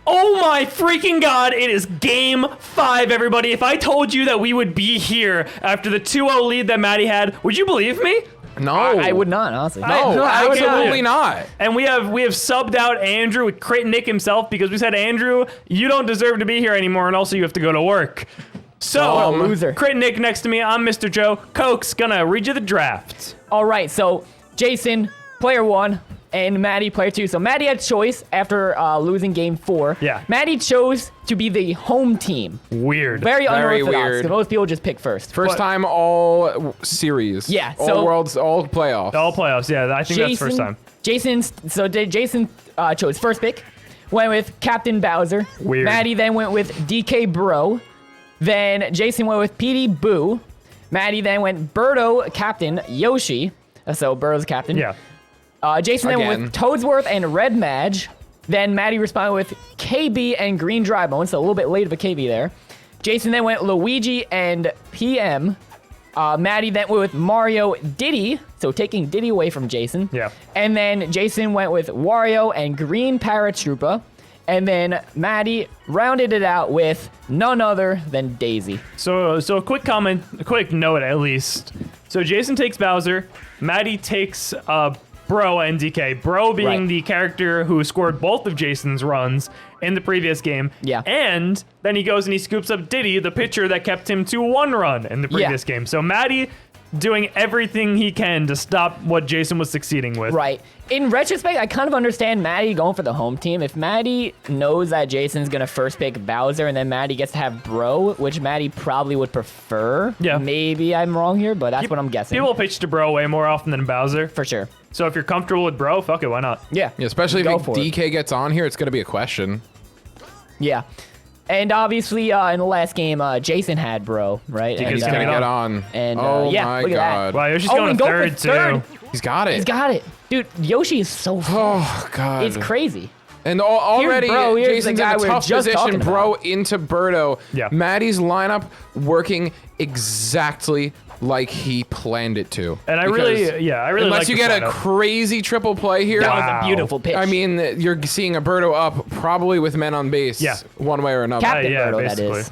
Oh my freaking God, it is game 5, everybody. If I told you that we would be here after the 2-0 lead that Maddie had, would you believe me? No. I would not, honestly. No, I can't absolutely believe it. not. And we have subbed out Andrew with Crit Nick himself because we said, Andrew, you don't deserve to be here anymore, and also you have to go to work. So, loser. Crit Nick next to me, I'm Mr. Joe. Coke's gonna read you the draft. All right, so Jason, player 1, and Maddie, player 2. So Maddie had choice after losing game 4. Yeah. Maddie chose to be the home team. Weird. Very unorthodox. weird. 'Cause most people just pick first. First time all series. Yeah, All so- worlds, all playoffs. All playoffs, yeah, I think that's the first time. Jason chose first pick. Went with Captain Bowser. Weird. Maddie then went with DK Bro. Then Jason went with PD Boo. Maddie then went Birdo Captain Yoshi. So Birdo's captain. Yeah. Jason then went Again. with Toadsworth and Red Madge. Then Maddie responded with KB and Green Drybone, so a little bit late of a KB there. Jason then went Luigi and PM. Maddie then went with Mario Diddy, so taking Diddy away from Jason. Yeah. And then Jason went with Wario and Green Paratroopa. And then Maddie rounded it out with none other than Daisy. So a quick comment, a quick note at least. So Jason takes Bowser, Maddie takes Bro and DK. Bro being Right. the character who scored both of Jason's runs in the previous game. Yeah. And then he goes and he scoops up Diddy, the pitcher that kept him to 1 run in the previous game. So Maddie doing everything he can to stop what Jason was succeeding with. Right. In retrospect, I kind of understand Maddie going for the home team. If Maddie knows that Jason's going to first pick Bowser and then Maddie gets to have Bro, which Maddie probably would prefer. Yeah. Maybe I'm wrong here, but that's what I'm guessing. People pitch to Bro way more often than Bowser. For sure. So if you're comfortable with Bro, fuck it, why not? Yeah. Yeah, especially Go if for it. DK gets on here, it's going to be a question. Yeah. And obviously, in the last game, Jason had Bro, right? DK's And, He's going to Coming get up. on. And, oh yeah, my look at that. God. Wow, Yoshi's Oh, going and to go for third, third. too. He's got it. He's got it. Dude, Yoshi is so fun. Oh, God. It's crazy. And already, Bro, here's the Jason's in guy a we were tough just position. talking Bro about. into Birdo. Yeah. Maddie's lineup working exactly like he planned it to. And I Because really unless like you this get a lineup. crazy triple play here. That Wow. was a beautiful pitch. I mean, you're seeing a Birdo up probably with men on base. Yeah. One way or another. Captain yeah, Birdo, that basically. is.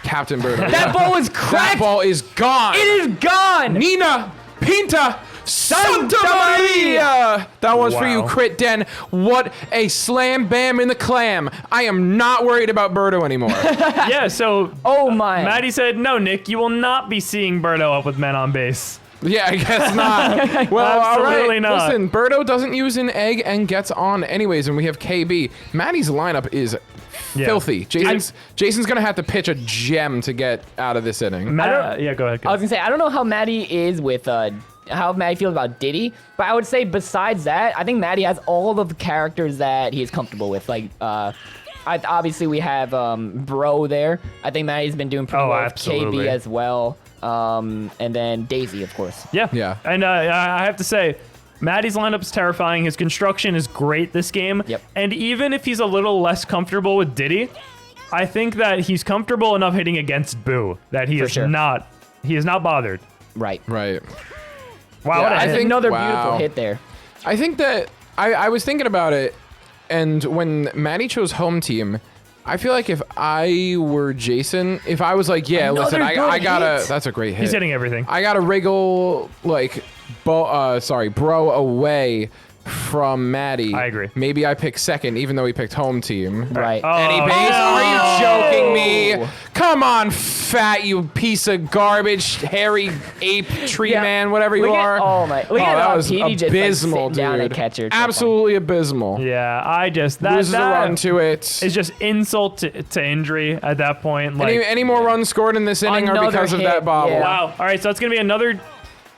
Captain Birdo. That yeah. ball was That cracked. ball is gone. It is gone. Nina Pinta Santa Maria. That one's for you, Wow. Crit Den. What a slam bam in the clam. I am not worried about Birdo anymore. Yeah, so Oh my. Maddie said, no, Nick, you will not be seeing Birdo up with men on base. Yeah, I guess not. Well, all Absolutely right. not. Listen, Birdo doesn't use an egg and gets on anyways, and we have KB. Maddie's lineup is Yeah. filthy. Jason's going to have to pitch a gem to get out of this inning. Yeah, go ahead. I was gonna say I don't know how Maddie is with how Maddie feels about Diddy, but I would say besides that, I think Maddie has all of the characters that he's comfortable with. Like, obviously we have Bro there. I think Maddie's been doing pretty Oh, well with absolutely. KB as well. And then Daisy, of course. Yeah. Yeah. And I have to say, Maddie's lineup's terrifying. His construction is great this game. Yep. And even if he's a little less comfortable with Diddy, I think that he's comfortable enough hitting against Boo that he For is sure. not bothered. Right. Right. Wow, Yeah, what a I hit. think- Another wow. beautiful hit there. I think that I was thinking about it, and when Maddie chose home team, I feel like if I were Jason, if I was like, yeah, Another listen, I good gotta, hit. that's a great hit. He's hitting everything. I gotta wriggle like, Bro away from Maddie. I agree. Maybe I pick second, even though he picked home team. Right. And he Oh, pays. no. Are you joking me? Come on, fat you piece of garbage, hairy ape, tree Yeah. man, whatever you Look at- are. oh my- look at that how was Petey just, like, abysmal, sitting down dude. at catcher. It's so Absolutely abysmal. Yeah, I just that Loses a run to it. is just insult to injury at that point. Like, Any more runs scored in this inning are Another because of hit, that bobble. yeah. wow. All right, so it's gonna be another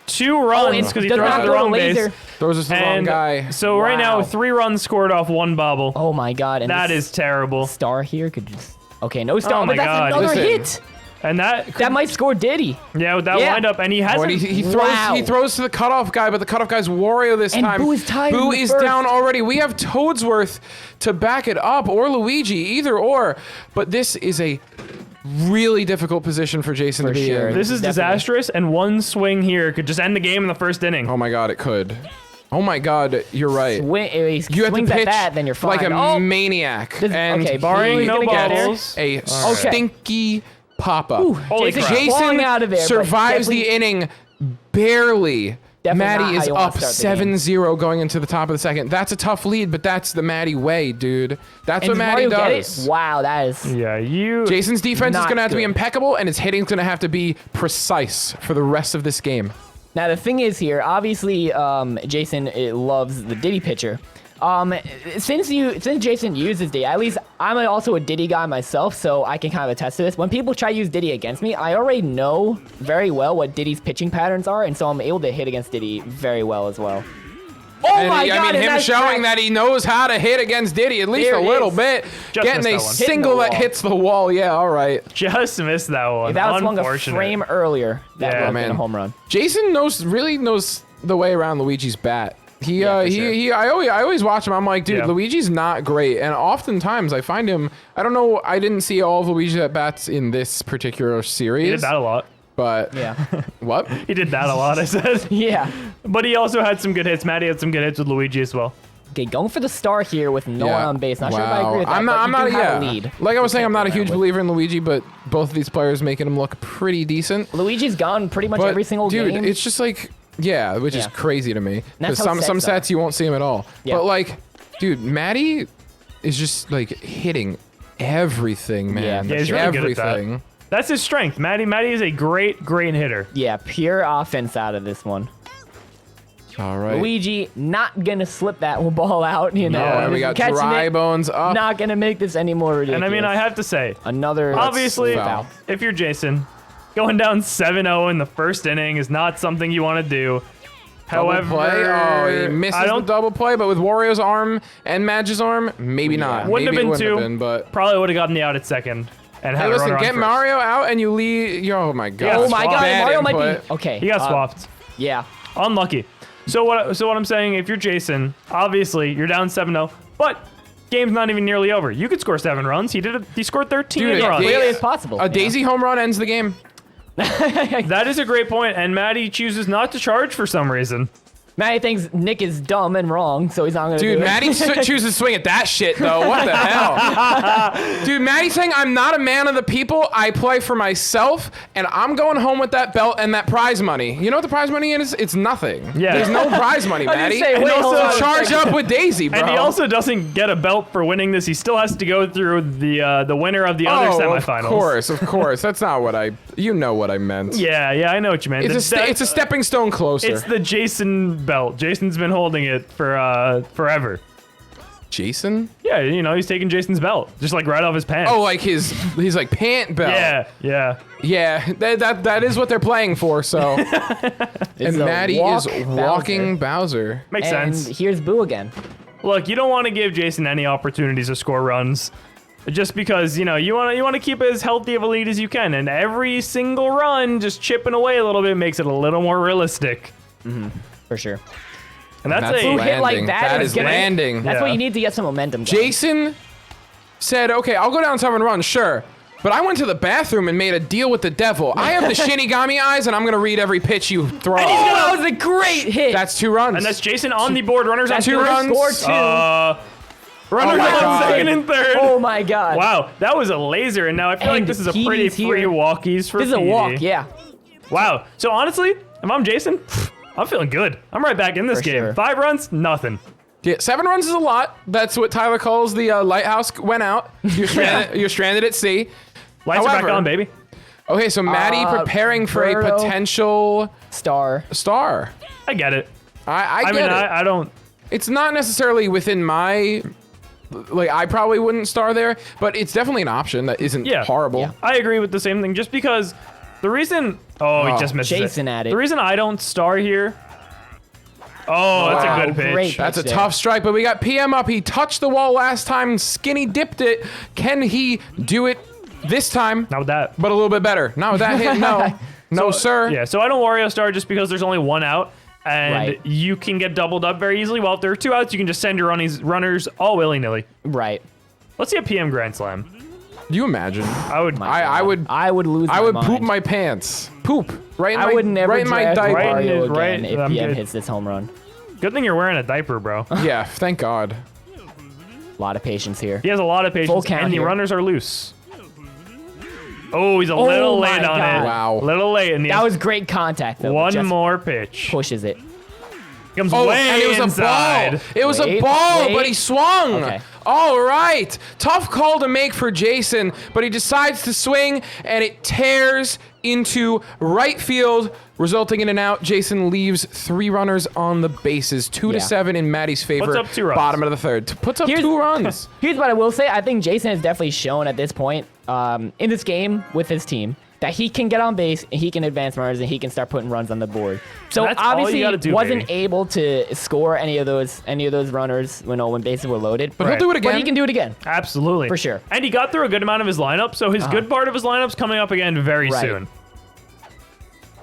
2 and runs because he does throws not to the go to wrong laser. base. Those are the wrong And guy. so right now, Wow. 3 runs scored off 1 bobble. Oh my god. And That this is terrible. star here could just. Okay, no star. Oh my but that's God. another Listen. hit. And that That might score Diddy. yeah, with that Yeah. windup, and he Boy, hasn't. he throws Wow. he throws to the cutoff guy, but the cutoff guy's Wario this And time. Boo is tied in Boo the is first. down already. We have Toadsworth to back it up, or Luigi, either or. But this is a really difficult position for Jason For to be sure. in. This is Definitely. disastrous, and one swing here could just end the game in the first inning. Oh my god, it could. Oh my God, you're right. He You have to swings pitch at that, then you're fine. like a Oh, maniac. This- and okay, he barring no gets balls. a right. stinky pop-up. Holy Jason crap. clawing Jason out of there, but survives the definitely- inning barely. Definitely not Maddie how is you wanna up start the game. 7-0 going into the top of the second. That's a tough lead, but that's the Maddie way, dude. That's And what does Maddie Mario get does. it? Wow, that is. Yeah, you. Jason's defense is Not going to have to be good. impeccable, and his hitting's going to have to be precise for the rest of this game. Now the thing is here, obviously, Jason loves the Diddy pitcher. Since Jason uses Diddy, at least I'm also a Diddy guy myself, so I can kind of attest to this. When people try to use Diddy against me, I already know very well what Diddy's pitching patterns are, and so I'm able to hit against Diddy very well as well. Oh And my God! I mean, and him that's showing cracked. that he knows how to hit against Diddy, at least There a it little is. bit. Just Getting missed a that one. single that wall. hits the wall. Yeah, all right. Just missed that one. If that was swung a Unfortunate. frame earlier, that Yeah, would have man. been a home run. Jason really knows the way around Luigi's bat. Yeah, for sure. I always watch him. I'm like, dude, Yeah. Luigi's not great, and oftentimes I find him. I don't know. I didn't see all of Luigi's at bats in this particular series. He did that a lot. But Yeah. what? He did that a lot, I said. Yeah. But he also had some good hits. Maddie had some good hits with Luigi as well. Okay, going for the star here with no one Yeah. on base. Not sure if I agree with that, I'm not. but I'm you not. do have Yeah. a lead. Like I was saying, I'm not a Compare huge with. believer in Luigi, but both of these players making him look pretty decent. Luigi's gone pretty much But every single dude, game. it's just like, yeah, which is Yeah. crazy to me. That's Because how some sets are. sets you won't see him at all. Yeah. But like, dude, Maddie is just like hitting everything, man. Yeah, Yeah, he's really good at that. everything. That's his strength. Maddie is a great hitter. Yeah, pure offense out of this one. All right. Luigi not gonna slip that ball out, you know. Oh, and we got Catching Dry it, Bones up. Not gonna make this any more ridiculous. And I mean, I have to say, another obviously, foul. if you're Jason, going down 7-0 in the first inning is not something you want to do. Double However, play. Oh, he misses I the don't double play, but with Wario's arm and Madge's arm, maybe not. Wouldn't Maybe have it been two. been, but probably would have gotten the out at second and had hey, a listen, runner on get first. Mario out and you lead. Oh my god. Yeah, Oh my god, Bad Mario might input. be okay. He got swapped. Yeah. Unlucky. So what I'm saying, if you're Jason, obviously you're down 7-0, but game's not even nearly over. You could score 7 runs. He scored 13 Dude, runs. Clearly it's possible. A Daisy home run ends the game. That is a great point, and Maddie chooses not to charge for some reason. Matty thinks Nick is dumb and wrong, so he's not gonna Dude, do it. Maddie chooses to swing at that shit, though. What the hell? Dude, Maddie's saying, I'm not a man of the people. I play for myself, and I'm going home with that belt and that prize money. You know what the prize money is? It's nothing. Yeah. There's no prize money, I was Maddie. gonna say, And wait, also hold on a charge second. up with Daisy, bro. And he also doesn't get a belt for winning this. He still has to go through the winner of the other semifinals. Of course. That's not what you know what I meant. Yeah, I know what you meant. It's a stepping stone closer. It's the Jason belt. Jason's been holding it for forever. Jason? Yeah, you know, he's taking Jason's belt, just like right off his pants. Oh, like he's like pant belt. yeah. Yeah, that is what they're playing for, so. It's And a Maddie walk is walking Bowser. Makes And sense. here's Boo again. Look, you don't want to give Jason any opportunities to score runs, just because you want to keep as healthy of a lead as you can, and every single run, just chipping away a little bit, makes it a little more realistic. For sure. And that's That's a Boo hit like landing. that. That and is get it. landing. That's Yeah. what you need to get some momentum going. Jason said, okay, I'll go down 7 runs, sure. But I went to the bathroom and made a deal with the devil. I have the Shinigami eyes, and I'm going to read every pitch you throw. Oh, that was a great hit. That's 2 runs. and that's Jason on the board. Runners on That's 2 two runs. runs. Score 2. Runners my on God. second and third. Oh my god. Wow, that was a laser, and now I feel like And this is a pretty PD's here. free walkies for This is a PD. walk, yeah. Wow. So honestly, if I'm Jason, I'm feeling good. I'm right back in this For game. sure. 5 runs, nothing. Yeah, 7 runs is a lot. That's what Tyler calls the lighthouse went out. You're stranded at sea. Lights are However- back on, baby. Okay, so Maddie preparing for a Birdo. potential Star. star. I get it. I I get mean, it. I don't. It's not necessarily within my. Like, I probably wouldn't star there, but it's definitely an option that isn't Yeah. horrible. Yeah. I agree with the same thing. Just because the reason. Oh, he Oh, just missed Jason it. at it. The reason I don't star here. Oh, that's Wow. a good pitch. Great. That's a Pitch tough strike, but we got PM up. He touched the wall last time, skinny dipped it. Can he do it this time? Not with that. But a little bit better. Not with that hit, no. No, sir. Yeah, so I don't Wario star just because there's only 1 out. And Right. you can get doubled up very easily. Well, if there are 2 outs, you can just send your runners all willy-nilly. Right. Let's see a PM Grand Slam. Do you imagine? I would. I would lose I my would mind. poop my pants. Poop. Right in I my, would never right in my draft diaper. Right in Mario his- again right- if I'm PM good. hits this home run. Good thing you're wearing a diaper, bro. Yeah, thank God. A lot of patience here. He has a lot of Full patience, count and the here. runners are loose. Oh, he's a little my late on God. it. Wow. Little late. And That was great contact, though. but one just more pitch. pushes it. Comes Oh, way and it was inside. a ball. It was a Wait, ball, wait. but he swung. Okay. All right. Tough call to make for Jason, but he decides to swing, and it tears into right field, resulting in an out. Jason leaves 3 runners on the bases, 2-7 in Maddie's favor. Puts up 2 runs. Bottom of the third. Puts up Here's- 2 runs. Here's what I will say. I think Jason has definitely shown at this point in this game with his team that he can get on base and he can advance runners and he can start putting runs on the board. So That's all you obviously gotta do, wasn't baby. able to score any of those runners when bases were loaded. But Right. he'll do it again. But he can do it again. Absolutely. For sure. And he got through a good amount of his lineup, so his good part of his lineup's coming up again very Right. soon.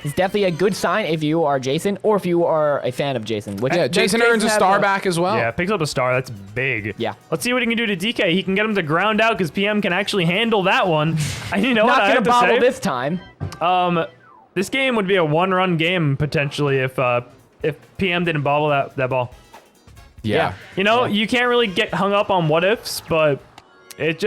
It's definitely a good sign if you are Jason or if you are a fan of Jason. Which Yeah, does Jason earns a have star the- back as well. Yeah, picks up a star. That's big. Yeah. Let's see what he can do to DK. He can get him to ground out because PM can actually handle that one. And you know what Not I gonna have to bobble say? this time. This game would be a 1-run game potentially if PM didn't bobble that ball. Yeah. You know, Yeah. you can't really get hung up on what ifs, but it just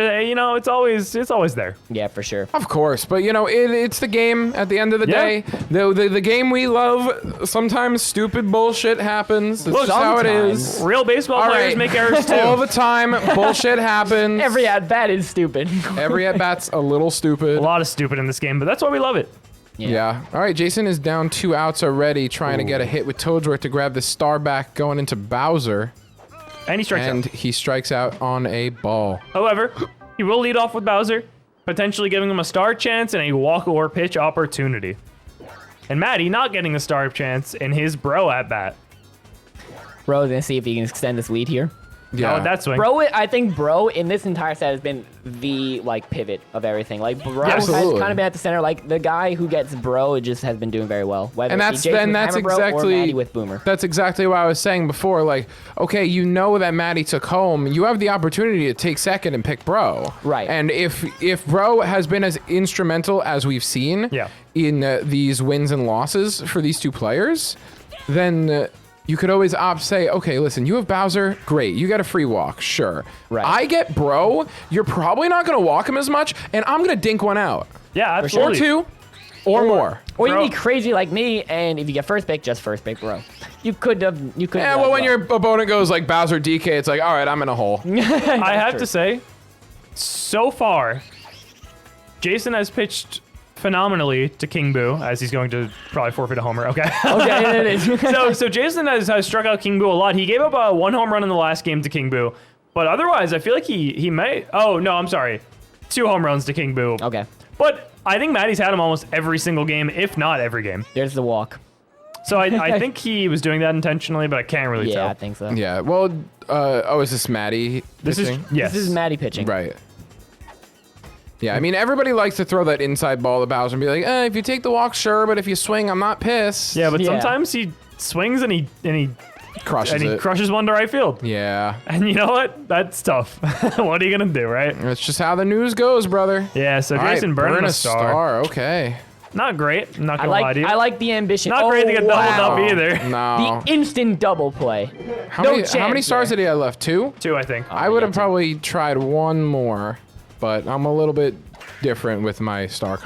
it's always there. Yeah, for sure. Of course, but it's the game at the end of the Yeah. day. The game we love, sometimes stupid bullshit happens. That's how it is. Real baseball All players right. make errors too. All the time, bullshit happens. Every at bat is stupid. Every at bat's a little stupid. A lot of stupid in this game, but that's why we love it. Yeah. All right, Jason is down 2 outs already, trying to get a hit with Toadsworth to grab the star back going into Bowser. And he strikes And out. he strikes out on a ball. However, he will lead off with Bowser, potentially giving him a star chance and a walk or pitch opportunity. And Maddie not getting a star chance in his bro at bat. Bro's gonna see if he can extend this lead here. Yeah. How would that swing? Bro, I think Bro in this entire set has been the pivot of everything. Like Bro has absolutely. kind of been at the center. Like the guy who gets Bro just has been doing very well. Whether And it be that's Jason then with that's Hammer Bro or exactly Maddie with Boomer. That's exactly what I was saying before. Like, okay, you know that Maddie took home. You have the opportunity to take second and pick Bro. Right. And if Bro has been as instrumental as we've seen Yeah. in these wins and losses for these 2 players, then you could always say, okay, listen, you have Bowser, great, you get a free walk, sure. Right. I get Bro, you're probably not gonna walk him as much, and I'm gonna dink one out. Yeah, Or absolutely. 2, or more. Or you Bro. can be crazy like me, and if you get first pick, just first pick Bro. You could have. Yeah, well, when your opponent goes like Bowser DK, it's like, all right, I'm in a hole. I have True. to say, so far, Jason has pitched phenomenally to King Boo, as he's going to probably forfeit a homer. Okay. Okay, it is. so Jason has struck out King Boo a lot. He gave up a 1 home run in the last game to King Boo, but otherwise, I feel like he may. Oh no, I'm sorry, 2 home runs to King Boo. Okay, But I think Maddie's had him almost every single game, if not every game. there's the walk. So I think he was doing that intentionally, but I can't really Yeah, I tell. think so. Yeah, well, is this Maddie This is pitching? yes. This is Maddie pitching. Right. Yeah, I mean, everybody likes to throw that inside ball to Bowser and be like, if you take the walk, sure, but if you swing, I'm not pissed. Yeah, but Yeah. sometimes he swings and he Crushes it. crushes one to right field. Yeah, And you know what? That's tough. What are you gonna do, right? that's just how the news goes, brother. Yeah. So All right, Jason burning burn a star. Okay. Not great. I'm not I gonna lie to you. like the ambition. Not great to get doubled wow. up either. No. The instant double play. How no many chance stars there. did he have left? 2? 2, I think. I would have yeah, probably tried 1 more, but I'm a little bit different with my star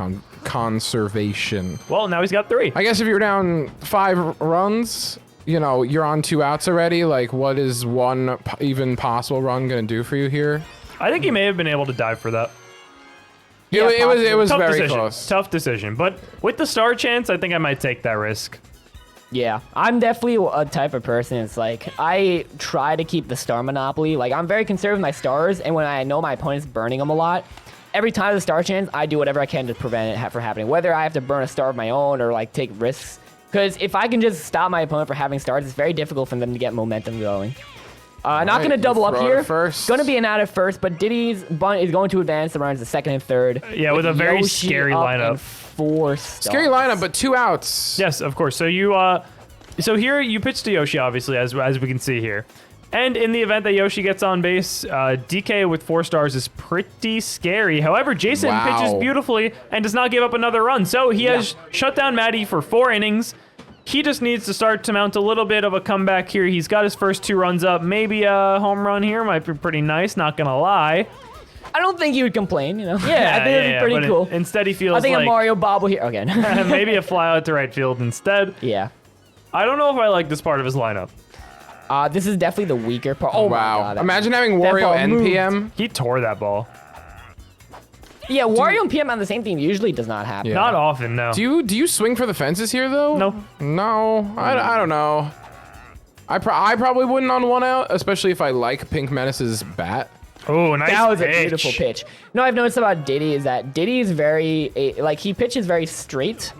conservation. Well, now he's got 3. I guess if you're down 5 runs, you're on 2 outs already. Like, what is one even possible run gonna do for you here? I think he may have been able to dive for that. It was Tough very decision. close. Tough decision. But with the star chance, I think I might take that risk. Yeah, I'm definitely a type of person. It's like I try to keep the star monopoly. Like I'm very conservative with my stars, and when I know my opponent's burning them a lot, every time there's a star chance, I do whatever I can to prevent it from happening. Whether I have to burn a star of my own or like take risks, because if I can just stop my opponent from having stars, it's very difficult for them to get momentum going. Not right, gonna double up throw it here. at first. Gonna be an out at first, but Diddy's bunt is going to advance the runs to second and third. Yeah, with a very Yoshi scary up lineup. and 4 stars. Scary lineup, but 2 outs. Yes, of course. So so here you pitch to Yoshi, obviously, as we can see here. And in the event that Yoshi gets on base, DK with 4 stars is pretty scary. However, Jason Wow. pitches beautifully and does not give up another run. So he has shut down Maddie for 4 innings. he just needs to start to mount a little bit of a comeback here. He's got his first 2 runs up. Maybe a home run here might be pretty nice, not going to lie. I don't think he would complain, Yeah, I think it'd be pretty but cool. Instead, he feels I think like a Mario bobble here again. maybe a fly out to right field instead. Yeah. I don't know if I like this part of his lineup. This is definitely the weaker part. Oh, Wow. my God. Imagine having that Wario ball and moved. PM. He tore that ball. Yeah, Wario and PM on the same team usually does not happen. Yeah. Not often, no. Do you swing for the fences here though? No. No, I don't know. I probably wouldn't on 1 out, especially if I like Pink Menace's bat. Oh, nice That was pitch. a beautiful pitch. No, I've noticed about Diddy is that Diddy is he pitches very straight,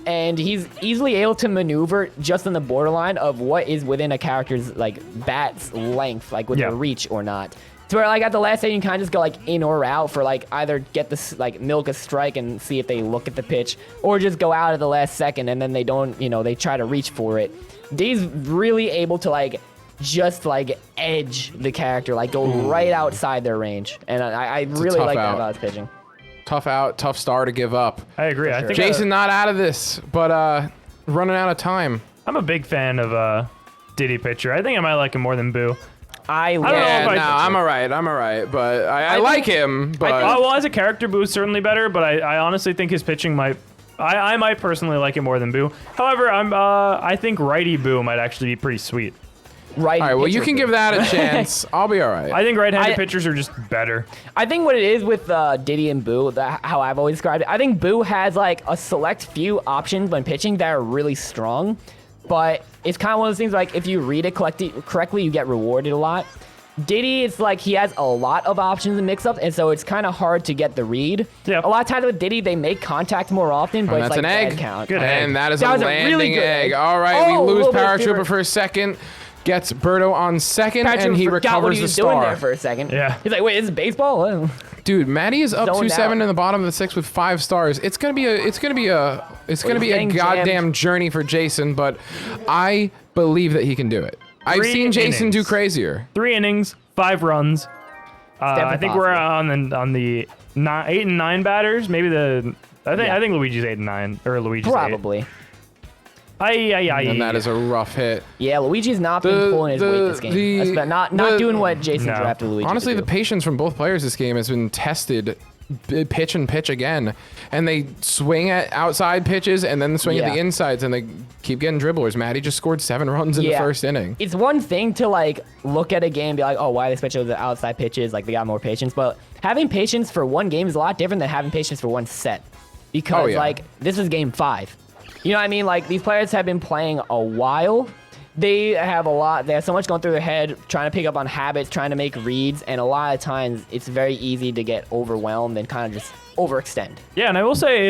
and he's easily able to maneuver just on the borderline of what is within a character's bat's length, with Yeah. their reach or not. To where at the last day you can kind of just go in or out for either get this milk a strike and see if they look at the pitch, or just go out at the last second and then they don't, they try to reach for it. Diddy's really able to just edge the character, go right outside their range, and I really tough like that out. about his pitching. Tough out, tough star to give up. I agree. I think Jason not out of this, but running out of time. I'm a big fan of Diddy pitcher. I think I might like him more than Boo. I don't know Yeah, if I- no, I'm alright, but I like him, but Well, as a character, Boo's certainly better, but I honestly think his pitching might. I might personally like it more than Boo. However, I think righty Boo might actually be pretty sweet. right. all right, well, you pitcher can Boo. give that a chance. I'll be all right. I think right-handed I- pitchers are just better. I think what it is with Diddy and Boo, how I've always described it, I think Boo has a select few options when pitching that are really strong, but it's kind of one of those things if you read it correctly, you get rewarded a lot. Diddy, it's he has a lot of options and mix-ups, and so it's kind of hard to get the read. Yeah. A lot of times with Diddy, they make contact more often, but And it's that's an egg. dead count. Good egg. And that is That a was a landing really good egg. egg. All right, Oh, a we lose little bit Paratrooper different. for a second. Gets Birdo on second, and he forgot what recovers he the was doing star. there for a second. Yeah. He's like, wait, is it baseball? Oh. Dude, Maddie is up Zoned 2-7 out. in the bottom of the 6th with 5 stars. It's gonna be a getting goddamn jammed. journey for Jason, but I believe that he can do it. I've 3 seen Jason innings. do crazier. 3 innings, 5 runs. I definitely think we're possible. on the 8 and 9 batters. Maybe I think Luigi's 8 and 9 or Luigi's Probably. 8. And that is a rough hit. Yeah, Luigi's not been pulling his weight this game. Not doing what Jason No. drafted Luigi Honestly, to the do. patience from both players this game has been tested pitch and pitch again. And they swing at outside pitches and then swing at Yeah. the insides and they keep getting dribblers. Maddie just scored 7 runs in the first inning. It's one thing to look at a game and be like, oh, why they switch over the outside pitches? They got more patience. But having patience for one game is a lot different than having patience for one set. Because Oh, yeah. this is game 5. You know what I mean? These players have been playing a while. They have so much going through their head, trying to pick up on habits, trying to make reads, and a lot of times it's very easy to get overwhelmed and kind of just overextend. Yeah, and I will say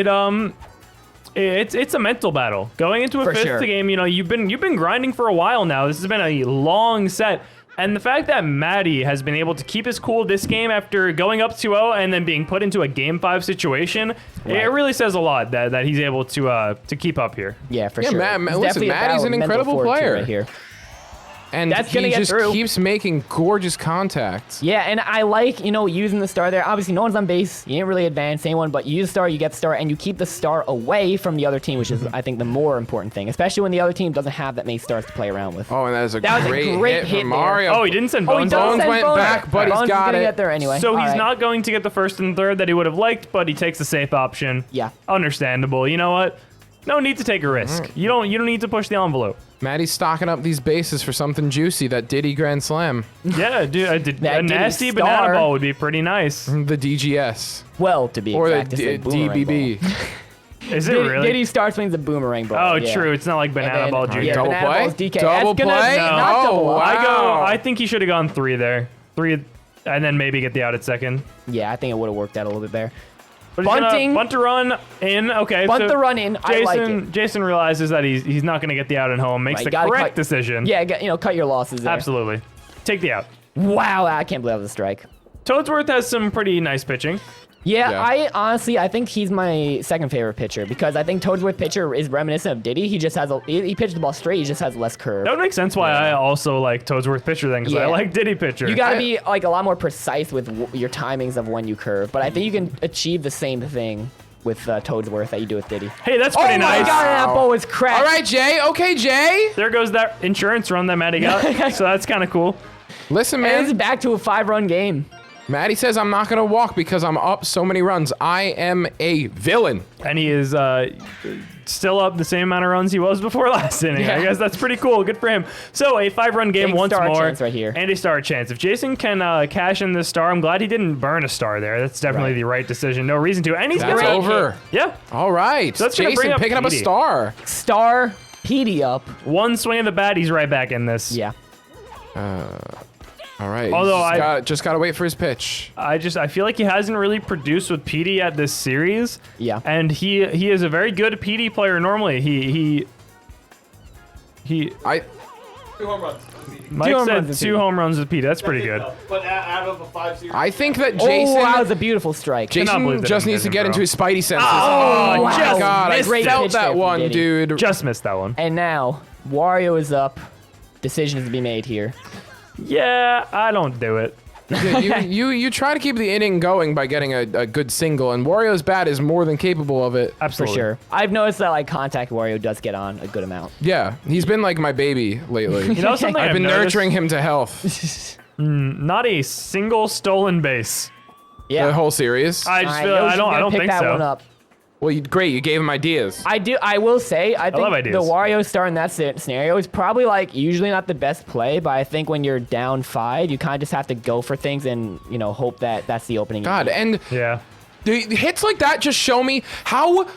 it's a mental battle going into a For fifth sure. game. You've been grinding for a while now. This has been a long set. And the fact that Maddie has been able to keep his cool this game after going up 2-0 and then being put into a game 5 situation, it really says a lot that he's able to keep up here. Yeah, for Yeah, sure. Listen, It's definitely a Maddie's battle an of mental incredible fortitude player. right here. And That's gonna he get just through. keeps making gorgeous contacts. Yeah, and I like, using the star there. Obviously, no one's on base. You didn't really advance anyone, but you use the star, you get the star, and you keep the star away from the other team, which is, I think, the more important thing, especially when the other team doesn't have that many stars to play around with. Oh, and that is a That was a great, great hit hit from there. Mario. Oh, he didn't send Oh, he Bones. does Bones send went Bones. back, but he's Bones is got gonna it. get there anyway. So All he's right. not going to get the first and third that he would have liked, but he takes the safe option. Yeah. Understandable. You know what? No need to take a risk. Mm. You don't need to push the envelope. Maddie's stocking up these bases for something juicy, that Diddy Grand Slam, Yeah, dude, a Diddy nasty star. banana ball would be pretty nice. the DGS, Well, to be or the exact, it's a boomerang DBB. Is it ball. really? Diddy star swings a boomerang ball. Oh, yeah. true. It's not like banana then- ball yeah, junior. Double banana play? ball's DK. Double That's gonna- play? not Oh, double up. wow. I think he should have gone 3 there. 3, and then maybe get the out at second. Yeah, I think it would have worked out a little bit better. But he's gonna Bunting. bunt to run in. Okay, Bunt so the run in. I like it. Jason realizes that he's not going to get the out at home. Makes Right, the gotta correct cut- decision. Yeah, cut your losses there. Absolutely. Take the out. Wow, I can't believe that was a strike. Toadsworth has some pretty nice pitching. Yeah, Yeah. I think he's my second favorite pitcher because I think Toadsworth pitcher is reminiscent of Diddy. He just has he pitched the ball straight. He just has less curve. That would make sense why I also like Toadsworth pitcher then, because I Yeah. like Diddy pitcher. You got to be a lot more precise with your timings of when you curve, but I think you can achieve the same thing with Toadsworth that you do with Diddy. Hey, that's Oh pretty my nice. god, that ball was cracked. All right, Jay. Okay, Jay. There goes that insurance run that Maddie got. So that's kind of cool. Listen, And it's man. back to a 5-run game. Maddie says I'm not gonna walk because I'm up so many runs. I am a villain. And he is still up the same amount of runs he was before last inning. I Yeah. guess that's pretty cool. Good for him. So a 5-run game Big once star more. chance right here. And a star chance. If Jason can cash in this star, I'm glad he didn't burn a star there. That's definitely Right. the right decision. No reason to. And he's That's gonna over. Yeah. All right. So that's gonna bring Jason up picking up a Petey. star. Star Petey up. One swing of the bat, he's right back in this. Yeah. All right. Although just gotta wait for his pitch. I feel like he hasn't really produced with PD at this series. Yeah. And he is a very good PD player normally. He I 2 home runs. Mike home said runs with 2 PD. home runs with PD. That's pretty good. But out of a 5 series. I think that Oh, Jason that was a beautiful strike. Cannot believe Jason that just didn't needs to hit get him, into bro. his spidey senses. Oh, my just god! I missed Great felt pitch there that from one, Diddy. dude. Just missed that one. And now, Wario is up. Decisions to be made here. Yeah, I don't do it. you try to keep the inning going by getting a good single, and Wario's bat is more than capable of it. For Absolutely. sure. I've noticed that like contact Wario does get on a good amount. Yeah, he's been like my baby lately. You know something I've been noticed? nurturing him to health Not a single stolen base. Yeah. the whole series. I just Alright, feel Yoshi's I gonna don't pick think that so. one up. Well, great, you gave him ideas. I will say, I think love the ideas. Wario star in that scenario is probably like usually not the best play, but I think when you're down 5, you kind of just have to go for things and, you know, hope that that's the opening. God, and Yeah. the hits like that just show me how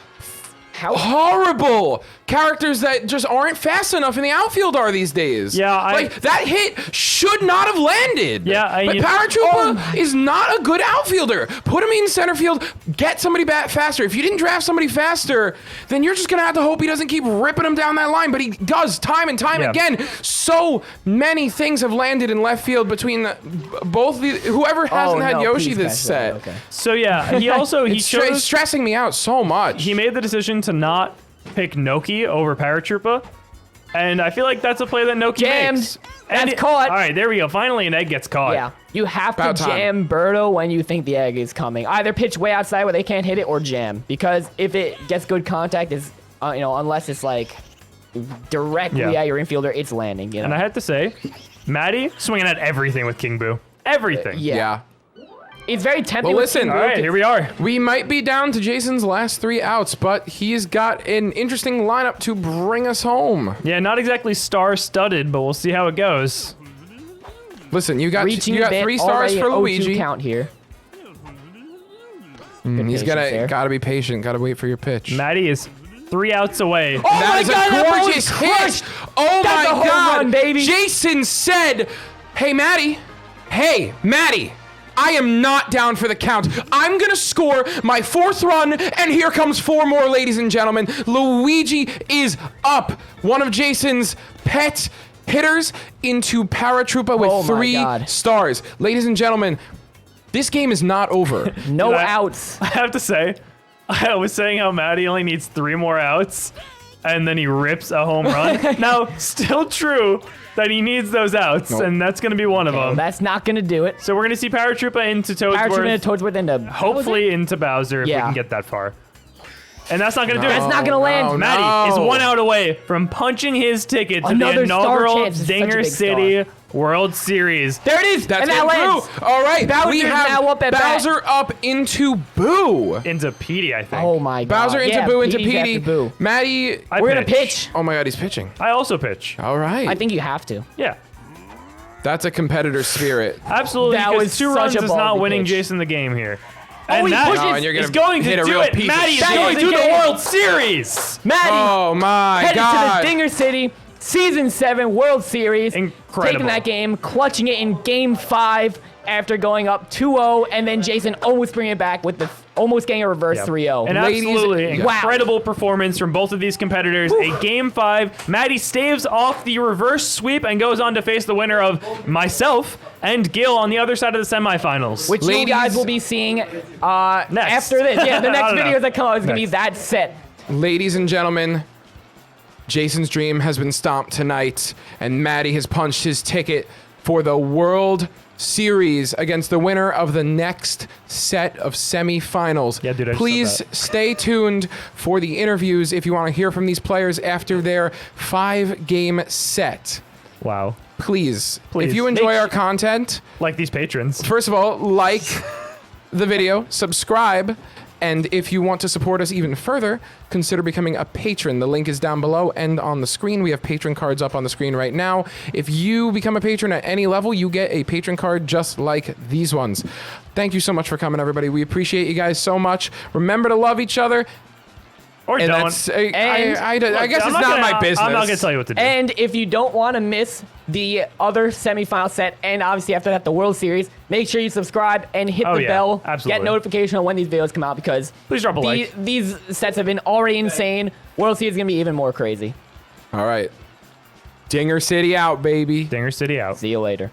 How horrible characters that just aren't fast enough in the outfield are these days. Yeah, like that hit should not have landed. Yeah, but Paratroopa is not a good outfielder. Put him in center field. Get somebody back faster. If you didn't draft somebody faster, then you're just gonna have to hope he doesn't keep ripping him down that line. But he does time and time Yeah. again. So many things have landed in left field between both the whoever hasn't had Yoshi please this catch set. that. Okay. So yeah, he also he It's chose stressing me out so much. he made the decision to not pick Noki over Paratroopa. And I feel like that's a play that Noki Jammed. makes. That's And caught. All right, there we go. Finally, an egg gets caught. Yeah, you have About to time. jam Birdo when you think the egg is coming. Either pitch way outside where they can't hit it, or jam, because if it gets good contact, is you know, unless it's like directly Yeah. at your infielder, it's landing. You know. And I had to say, Maddie swinging at everything with King Boo. Everything. yeah. It's very tempting. Well, with listen. King All Boo right, to- here we are. We might be down to Jason's last 3 outs, but he's got an interesting lineup to bring us home. Yeah, not exactly star-studded, but we'll see how it goes. Listen, you got reaching you a got bit, 3 stars already for an 0-2 Luigi. count here. He's patience there. gotta be patient. Gotta wait for your pitch. Maddie is 3 outs away. Oh That my is God, a that ball was gorgeous crushed. hit. Oh That's my a home God, run, baby. Jason said, "Hey, Maddie. Hey, Maddie. I am not down for the count. I'm gonna score my 4th run, and here comes 4 more, ladies and gentlemen. Luigi is up. One of Jason's pet hitters into Paratroopa with Oh my 3 God. stars. Ladies and gentlemen, this game is not over. No Did I- outs. I have to say, I was saying how Maddie only needs 3 more outs, and then he rips a home run. Now, still true that he needs those outs, Nope. and that's going to be one of them. That's not gonna do it. So we're going to see Paratroopa into Paratroopa Toadsworth, into Toadsworth into hopefully into Bowser if we Yeah. can get that far. And that's not going to do That's it. not gonna land. no. Maddie is 1 out away from punching his ticket to Another the star inaugural chance. This is such a Dinger big City World Series. There it is. That's and that it, lands. Boo. All right, we Bowser's have now up at bat. Bowser up into Boo. Into Petey, I think. Oh my God. Bowser into Yeah, Boo into Petey's after Petey. Boo. Maddie. I We're gonna pitch. Oh my God, he's pitching. I also pitch. All right. I think you have to. Yeah, That's a competitor spirit. absolutely. That because was 2 such runs a is not ballsy winning pitch. Jason the game here. he that pushes- Oh, and you're is gonna going to hit a do real it. piece of Maddie is shit. going to the Again. World Series. Maddie Oh my headed God. to the Dinger City Season 7 World Series. Incredible. Taking that game, clutching it in Game 5 after going up 2-0, and then Jason almost bringing it back with the almost getting a reverse 3-0. An Ladies- absolutely Wow. incredible performance from both of these competitors. A Game 5. Maddie staves off the reverse sweep and goes on to face the winner of myself and Gil on the other side of the semifinals. which you Ladies- guys will be seeing Next. after this. Yeah, the I next don't know. videos that come out is going to be Next. that set. Ladies and gentlemen, Jason's dream has been stomped tonight, and Maddie has punched his ticket for the World Series against the winner of the next set of semifinals. Yeah, dude, I just Please said that. stay tuned for the interviews if you want to hear from these players after their 5-game set. Wow. Please, Please. if you enjoy Make our content, Like these patrons. first of all, like the video, subscribe, and if you want to support us even further, consider becoming a patron. The link is down below and on the screen. We have patron cards up on the screen right now. If you become a patron at any level, you get a patron card just like these ones. Thank you so much for coming, everybody. We appreciate you guys so much. Remember to love each other. Or And don't. that's, I Look, guess I'm it's not my business. I'm not going to tell you what to do. And if you don't want to miss the other semifinal set, and obviously after that the World Series, make sure you subscribe and hit Oh, the yeah, bell. absolutely. Get notification on when these videos come out because Please drop a like. these sets have been already insane. World Series is gonna be even more crazy. All right. Dinger City out, baby. Dinger City out. See you later.